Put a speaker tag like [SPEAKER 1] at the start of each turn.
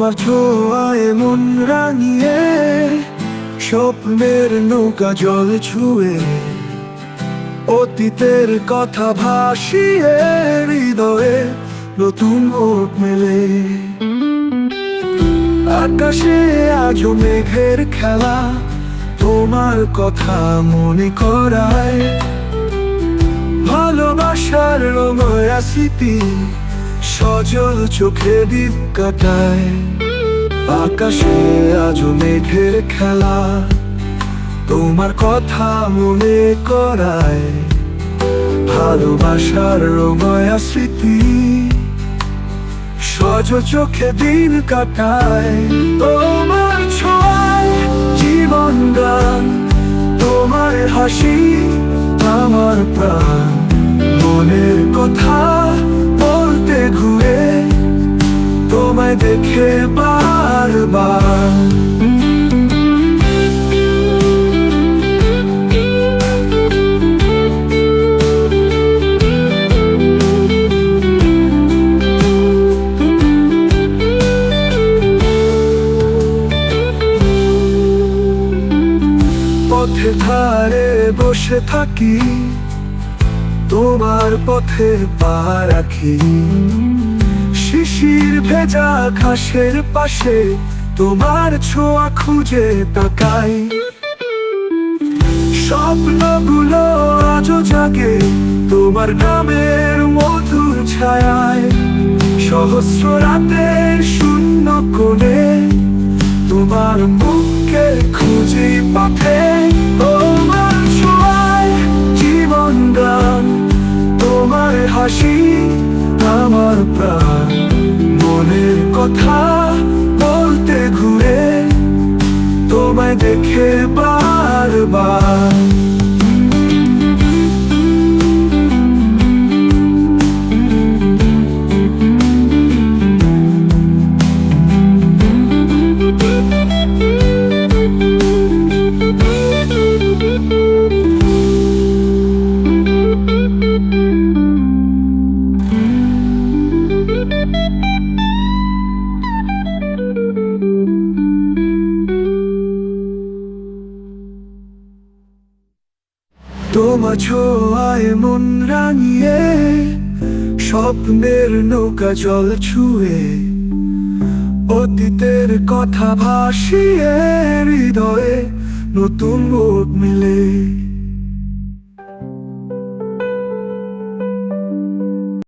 [SPEAKER 1] তোমার ছোঁয়ায় মন রাঙিয়ে, স্বপ্নের নৌকা জল ছুঁয়ে, অতীতের কথা ভাসিয়ে, হৃদয়ে নতুন ওট মেলে। আকাশে আজও মেঘের খেলা, তোমার কথা মনে করায়, ভালোবাসার রঙয়া স্মৃতি সজল চোখে দিন কাটায়। আকাশে আজও মেঘের খেলা, তোমার কথা মনে করায়, ভালোবাসার রঙয়া স্মৃতি সজল চোখে দিন কাটায়। তোমার ছোঁয়ায় জীবন গান, তোমার হাসি আমার প্রাণ, মনের কথা বলতে ঘুরে, তোমায় দেখে বারবার। পথে ধারে বসে থাকি, তোমার পথে পা রাখি, শিশির ভেজা ঘাসের পাশে তোমার ছোঁয়া খুঁজে তাকাই। স্বপ্নগুলো আজও জাগে তোমার নামের মধুর ছায়ায়, সহস্র রাতের শূন্য কোণে তোমার মুখে খুঁজি পথে। তোমার ছোঁয়ায় জীবন গান, তোমার হাসি আমার প্রাণ, মনের কথা বলতে ঘুরে, তোমায় দেখে বারবার। তোমার ছোঁয়ায় মন রাঙিয়ে, স্বপ্নের নৌকা জল ছুঁয়ে, অতীতের কথা ভাসিয়ে, হৃদয়ে নতুন ওট মেলে।